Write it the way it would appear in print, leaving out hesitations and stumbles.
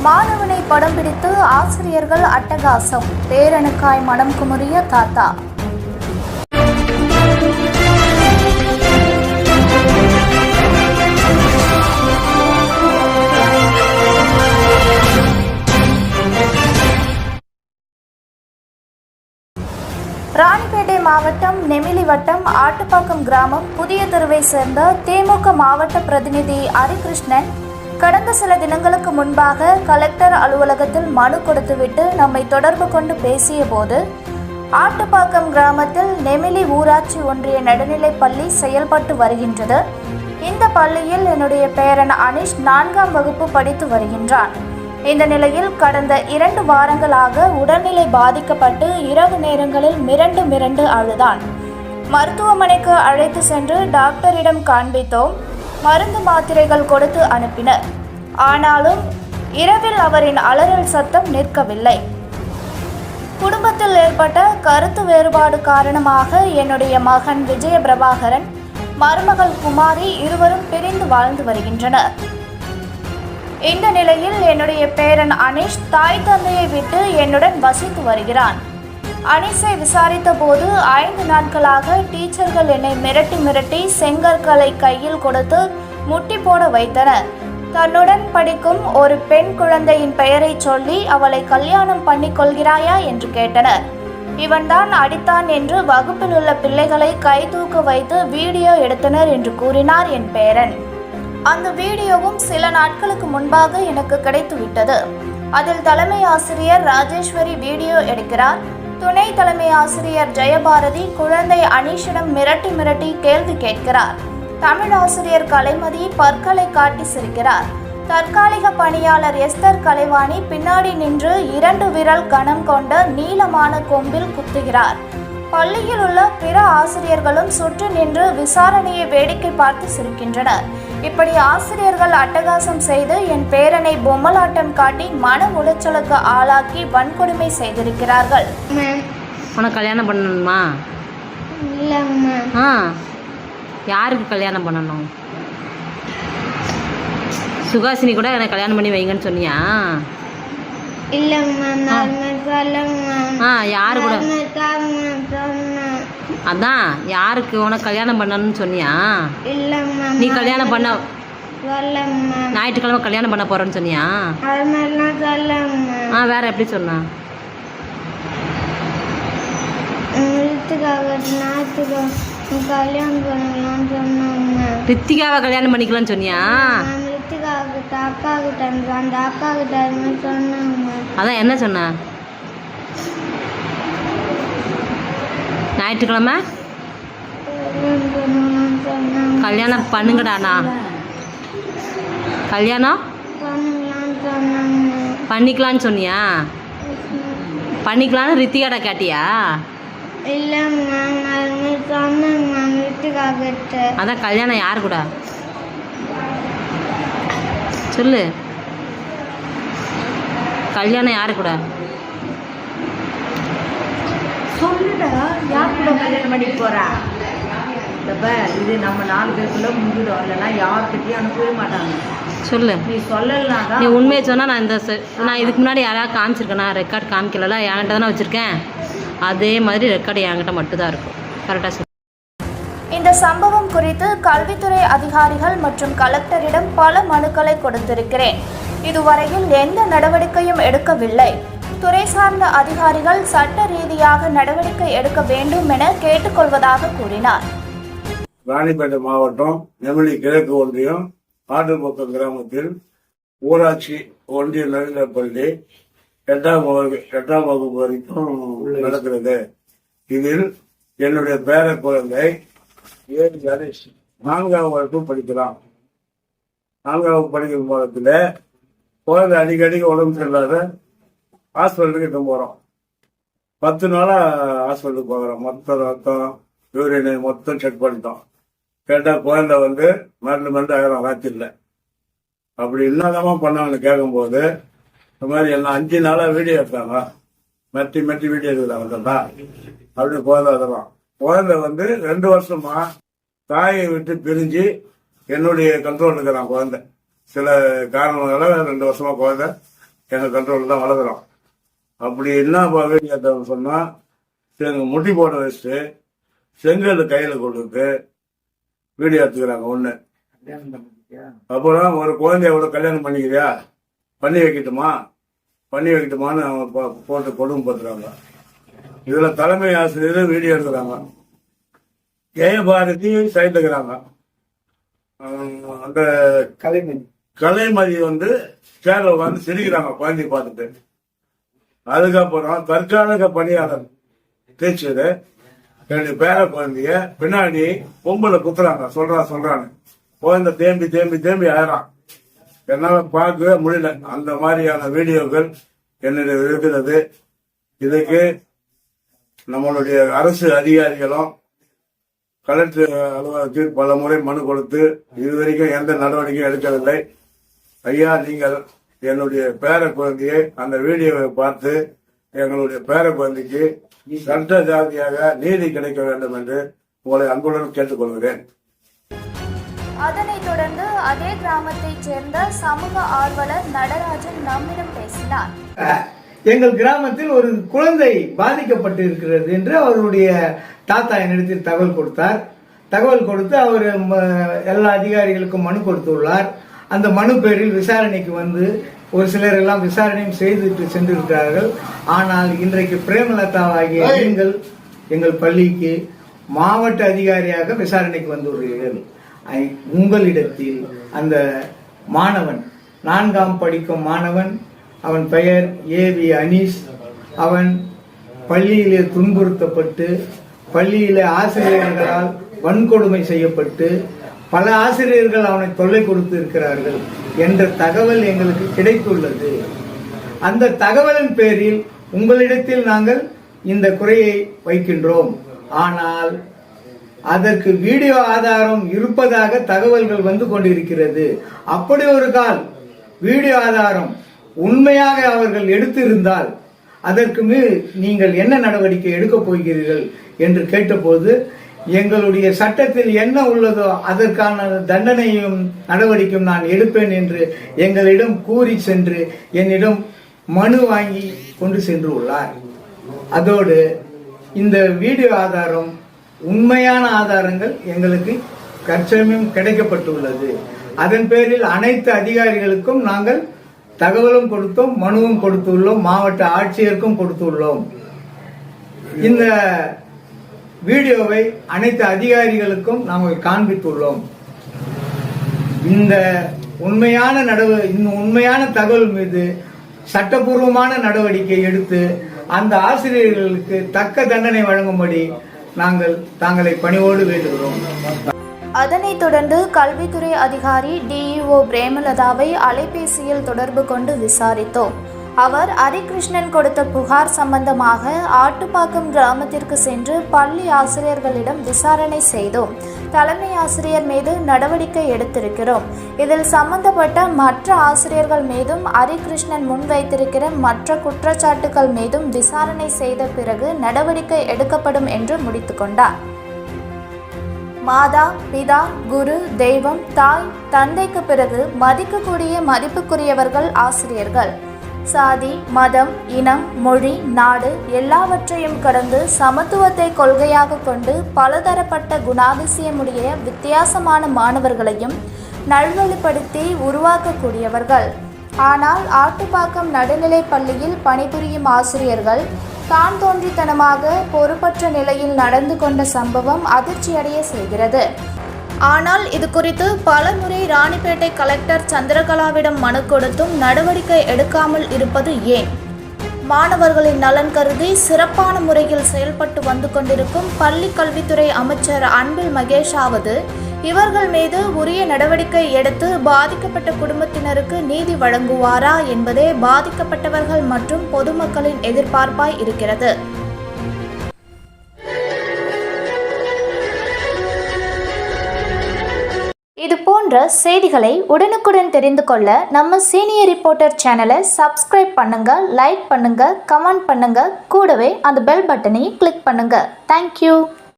மாணவனை படம் பிடித்து ஆசிரியர்கள் அட்டகாசம். பேரனுக்காய் மனம் குமுறிய தாத்தா. ராணிப்பேட்டை மாவட்டம் நெமிலி வட்டம் ஆட்டுப்பாக்கம் கிராமம் புதிய தெருவை சேர்ந்த திமுக மாவட்ட பிரதிநிதி ஹரிகிருஷ்ணன் கடந்த சில தினங்களுக்கு முன்பாக கலெக்டர் அலுவலகத்தில் மனு கொடுத்துவிட்டு நம்மை தொடர்பு கொண்டு பேசிய போது, ஆட்டுப்பாக்கம் கிராமத்தில் நெமிலி ஊராட்சி ஒன்றிய நடுநிலைப் பள்ளி செயல்பட்டு வருகின்றது. இந்த பள்ளியில் என்னுடைய பேரன் அனிஷ் 4ஆம் வகுப்பு படித்து வருகின்றான். இந்த நிலையில் கடந்த 2 வாரங்களாக உடல்நிலை பாதிக்கப்பட்டு இரவு நேரங்களில் மிரண்டு அழுதான். மருத்துவமனைக்கு அழைத்து சென்று டாக்டரிடம் காண்பித்தோம். மருந்து மாத்திரைகள் கொடுத்து அனுப்பினர். ஆனாலும் இரவில் அவரின் அலறல் சத்தம் நிற்கவில்லை. குடும்பத்தில் ஏற்பட்ட கருத்து வேறுபாடு காரணமாக என்னுடைய மகன் விஜய பிரபாகரன், மருமகள் குமாரி இருவரும் பிரிந்து வாழ்ந்து வருகின்றனர். இந்த நிலையில் என்னுடைய பேரன் அனிஷ் தாய் தந்தையை விட்டு என்னுடன் வசித்து வருகிறான். அனிஷை விசாரித்த போது 5 நாட்களாக டீச்சர்கள் என்னை மிரட்டி செங்கற்களை கையில் கொடுத்து முட்டி போட வைத்தனர். தன்னுடன் படிக்கும் ஒரு பெண் குழந்தையின் பெயரை சொல்லி அவளை கல்யாணம் பண்ணிக்கொள்கிறாயா என்று கேட்டனர். இவன்தான் அடித்தான் என்று வகுப்பில் உள்ள பிள்ளைகளை கை தூக்க வைத்து வீடியோ எடுத்தனர் என்று கூறினார் என் பேரன். அந்த வீடியோவும் சில நாட்களுக்கு முன்பாக எனக்கு கிடைத்துவிட்டது. அதில் தலைமை ஆசிரியர் ராஜேஸ்வரி வீடியோ எடுக்கிறார். துணை தலைமை ஆசிரியர் ஜெயபாரதி குழந்தை அனீஷிடம் மிரட்டி கேள்வி கேட்கிறார். தமிழ் ஆசிரியர் கலைமதி பற்களை காட்டி சிரிக்கிறார். தற்காலிக பணியாளர் எஸ்தர் கலைவாணி பின்னாடி நின்று 2 விரல் கனம் கொண்ட நீளமான கொம்பில் குத்துகிறார். பள்ளியில் உள்ள பிற ஆசிரியர்களும் சுற்றி நின்று விசாரணையை வேடிக்கை பார்த்து சிரிக்கின்றனர். இப்படி ஆசிரியர்கள் அட்டகாசம் செய்து என் பேரனை பொம்மலாட்டம் காட்டி மன உளைச்சலுக்கு ஆளாக்கி வன்கொடுமை செய்திருக்கிறார்கள். உனக்கு கல்யாணம் பண்ணணுமா? யாருக்கு கல்யாணம் பண்ணணும்? சுகாசினி கூட எனக்கு கல்யாணம் பண்ணி வைங்கன்னு சொன்னியா? யாரு கூட? அதான் யாருக்கு உனக்கு கல்யாணம் பண்ணணும்னு சொன்னியா? நீ கல்யாணம் பண்ண ஞாயிற்றுக்கிழமை கல்யாணம் பண்ண போறேன்னு சொன்னியா? வேற எப்படி சொன்னா? ரித்திகாவை கல்யாணம் பண்ணிக்கலாம்னு சொன்னியா? அதான் என்ன சொன்ன? ஞாயிற்றுக்கிழமை கல்யாணம் பண்ணுங்கடாண்ணா. கல்யாணம் பண்ணிக்கலான்னு சொன்னியா? பண்ணிக்கலான்னு ரித்திகாட கேட்டியா? அதான் கல்யாணம் யாரு கூட சொல்லு? கல்யாணம் யாரு கூட சொல்லுடா. யார் கூட கல்யாணம் பண்ணி போறா? இது நம்ம 4 பேருக்குள்ள முடிஞ்சிடும். இல்லைன்னா யார்கிட்டையும் அனுப்பவே மாட்டாங்க. சொல்லு. நீ சொல்லலாம். நீ உண்மையை சொன்னால் நான் இதுக்கு முன்னாடி யாராவது காமிச்சிருக்கேனா? ரெக்கார்ட் காமிக்கல, என்கிட்ட தானே வச்சுருக்கேன். அதே மாதிரி ரெக்கார்டு என்கிட்ட மட்டும்தான் இருக்கும். கரெக்டாக சொல்லு. இந்த சம்பவம் குறித்து கல்வித்துறை அதிகாரிகள் மற்றும் கலெக்டரிடம் பல மனுக்களை கொடுத்திருக்கிறேன். இதுவரையில் எந்த நடவடிக்கையும் எடுக்கவில்லை. துறை சார்ந்த அதிகாரிகள் சட்ட ரீதியாக நடவடிக்கை எடுக்க வேண்டும் என கேட்டுக்கொள்வதாக கூறினார். ராணிப்பேட்டை மாவட்டம் நெமிலி கிழக்கு ஒன்றியம் ஆட்டுப்பாக்கம் கிராமத்தில் ஊராட்சி ஒன்றிய நடுநிலைப் பள்ளி 8ஆம் வகுப்பு வரைக்கும் நடக்கிறது. இதில் என்னுடைய பேர குழந்தை கணேஷ் 4ஆம் வகுப்பு படிக்கிறான். 4ஆம் வகுப்பு படிக்கும் போதத்துல குழந்தை அடிக்கடிக்கு உடம்பு சரியில்லாத ஹாஸ்பிட்டலுக்கு கிட்ட போறோம். 10 நாளா ஹாஸ்பிட்டலுக்கு போகிறோம். மொத்த ரத்தம் யூரின் மொத்தம் செக் பண்ணிட்டோம். கேட்டா குழந்தை மருந்து ஆகிரும் ராத்திரில. அப்படி என்னதாமா பண்ணாங்கன்னு கேட்கும்போது இந்த மாதிரி எல்லாம் 5 நாளா வீடியோ எடுத்தாங்க. மெட்டி வீடியோ எடுக்கிறாங்க. அப்படி குழந்தை அதெல்லாம் குழந்தை 2 வருஷமா தாயை விட்டு பிரிஞ்சு என்னுடைய கண்ட்ரோல் இருக்கிறான். குழந்தை சில காரணங்களால 2 வருஷமா குழந்தை எங்கள் கண்ட்ரோலில் தான் வளர்க்குறோம். அப்படி என்ன வீடியோ சொன்னால் முட்டி போட வச்சுட்டு செங்கல் கையில் கொடுத்து வீடியோ எடுத்துக்கிறாங்க ஒன்று. அப்புறம் ஒரு குழந்தையோட கல்யாணம் பண்ணிக்கிறியா, பண்ணி வைக்கட்டுமான்னு அவங்க போட்டு கொடுமைப்படுத்துறாங்க. இதில் தலைமை ஆசிரியர் வீடியோ எடுக்கிறாங்க. ஜெயபாரதி சைடுக்கிறாங்க. அந்த கலைமதி சேரில் உட்காந்து சிரிக்கிறாங்க குழந்தைய பார்த்துட்டு. அதுக்கப்புறம் தற்காலிக பணியாளர் டீச்சரு என்னுடைய பேர குழந்தைய பின்னாடி பொம்பளை குத்துறாங்க. சொல்றான்னு குழந்தை தேம்பி ஆயிரான். என்னால பார்க்கவே முடியல. அந்த மாதிரியான வீடியோக்கள் என்னுடைய இருக்கிறது. இதுக்கு நம்மளுடைய அரசு அதிகாரிகளும் கலெக்டர் அலுவலகத்தில் பல முறை மனு கொடுத்து இதுவரைக்கும் எந்த நடவடிக்கையும் எடுக்கவில்லை. ஐயா, நீங்கள் என்னுடைய பேர குழந்தையை அந்த வீடியோவை பார்த்து எங்களுடைய பேர குழந்தைக்கு சட்ட ஜாதியாக நீதி கிடைக்க வேண்டும் என்று உங்களை அன்புடன் கேட்டுக்கொள்கிறேன். அதனைத் தொடர்ந்து அதே கிராமத்தைச் சேர்ந்த சமூக ஆர்வலர் நடராஜன் நம்மிடம் பேசினார். எங்கள் கிராமத்தில் ஒரு குழந்தை பாதிக்கப்பட்டு இருக்கிறது என்று அவருடைய தாத்தா என்னிடத்தில் தகவல் கொடுத்து அவர் எல்லா அதிகாரிகளுக்கும் மனு கொடுத்துள்ளார். அந்த மனு பேரில் விசாரணைக்கு வந்து ஒரு சிலர் எல்லாம் விசாரணையும் செய்துட்டு சென்றிருக்கிறார்கள். ஆனால் இன்றைக்கு பிரேமலதாவாகிய நீங்கள் எங்கள் பள்ளிக்கு மாவட்ட அதிகாரியாக விசாரணைக்கு வந்துள்ளீர்கள். உங்களிடத்தில் அந்த மாணவன் 4ஆம் படிக்கும் மாணவன், அவன் பெயர் ஏவி அனீஸ். அவன் பள்ளியிலே துன்புறுத்தப்பட்டு பள்ளியிலே ஆசிரியர்களால் வன்கொடுமை செய்யப்பட்டு பல ஆசிரியர்கள் அவனை தொல்லை கொடுத்து இருக்கிறார்கள் என்ற தகவல் எங்களுக்கு கிடைத்துள்ளது. அந்த தகவலின் பேரில் உங்களிடத்தில் நாங்கள் இந்த குறையை வைக்கின்றோம். ஆனால் அதற்கு வீடியோ ஆதாரம் இருப்பதாக தகவல்கள் வந்து கொண்டிருக்கிறது. அப்படி ஒரு கால் வீடியோ ஆதாரம் உண்மையாக அவர்கள் எடுத்திருந்தால் அதற்கு நீங்கள் என்ன நடவடிக்கை எடுக்கப் போகிறீர்கள் என்று கேட்டபோது, எங்களுடைய சட்டத்தில் என்ன உள்ளதோ அதற்கான தண்டனையும் நடவடிக்கையும் நான் எடுப்பேன் என்று எங்களிடம் கூறி சென்று என்னிடம் மனு வாங்கி கொண்டு சென்று உள்ளார். அதோடு இந்த வீடியோ ஆதாரம் உண்மையான ஆதாரங்கள் எங்களுக்கு தற்சமயம் கிடைக்கப்பட்டுள்ளது. அதன் பேரில் அனைத்து அதிகாரிகளுக்கும் நாங்கள் தகவலும் கொடுத்தோம், மனுவும் கொடுத்துள்ளோம், மாவட்ட ஆட்சியருக்கும் கொடுத்துள்ளோம். இந்த வீடியோவை அனைத்து அதிகாரிகளுக்கும் நாங்கள் காண்பித்துள்ளோம். இந்த உண்மையான தகவல் மீது சட்டபூர்வமான நடவடிக்கை எடுத்து அந்த ஆசிரியர்களுக்கு தக்க தண்டனை வழங்கும்படி தாங்களை பணிவோடு வேண்டுகிறோம். அதனைத் தொடர்ந்து கல்வித்துறை அதிகாரி டிஇஓ பிரேமலதாவை அலைபேசியில் தொடர்பு கொண்டு விசாரித்தோம். அவர் ஹரிகிருஷ்ணன் கொடுத்த புகார் சம்பந்தமாக ஆட்டுப்பாக்கம் கிராமத்திற்கு சென்று பள்ளி ஆசிரியர்களிடம் விசாரணை செய்தோம். தலைமை ஆசிரியர் மீது நடவடிக்கை எடுத்திருக்கிறோம். இதில் சம்பந்தப்பட்ட மற்ற ஆசிரியர்கள் மீதும் ஹரிகிருஷ்ணன் முன்வைத்திருக்கிற மற்ற குற்றச்சாட்டுகள் மீதும் விசாரணை செய்த பிறகு நடவடிக்கை எடுக்கப்படும் என்று முடித்து கொண்டார். மாதா, பிதா, குரு, தெய்வம், தாய், தந்தைக்கு பிறகு மதிக்கக்கூடிய மதிப்புக்குரியவர்கள் ஆசிரியர்கள். சாதி, மதம், இனம், மொழி, நாடு எல்லாவற்றையும் கடந்து சமத்துவத்தை கொள்கையாக கொண்டு பலதரப்பட்ட குணாதிசயமுடைய வித்தியாசமான மாணவர்களையும் நல்வழிப்படுத்தி உருவாக்கக்கூடியவர்கள். ஆனால் ஆட்டுப்பாக்கம் நடுநிலைப் பள்ளியில் பணிபுரியும் ஆசிரியர்கள் தான் தோன்றித்தனமாக பொறுப்பற்ற நிலையில் நடந்து கொண்ட சம்பவம் அதிர்ச்சியடைய செய்கிறது. ஆனால் இது குறித்து பலமுறை ராணிப்பேட்டை கலெக்டர் சந்திரகலாவிடம் மனு கொடுத்தும் நடவடிக்கை எடுக்காமல் இருப்பது ஏன்? மாணவர்களின் நலன் கருதி சிறப்பான முறையில் செயல்பட்டு வந்து கொண்டிருக்கும் பள்ளி கல்வித்துறை அமைச்சர் அன்பில் மகேஷாவது இவர்கள் மீது உரிய நடவடிக்கை எடுத்து பாதிக்கப்பட்ட குடும்பத்தினருக்கு நீதி வழங்குவாரா என்பதே பாதிக்கப்பட்டவர்கள் மற்றும் பொதுமக்களின் எதிர்பார்ப்பாய் இருக்கிறது. இது போன்ற செய்திகளை உடனுக்குடன் தெரிந்து கொள்ள நம்ம சீனியர் ரிப்போர்ட்டர் சேனலை சப்ஸ்கிரைப் பண்ணுங்க, லைக் பண்ணுங்க, கமெண்ட் பண்ணுங்க, கூடவே அந்த பெல் பட்டனையும் கிளிக் பண்ணுங்க. தேங்க்யூ.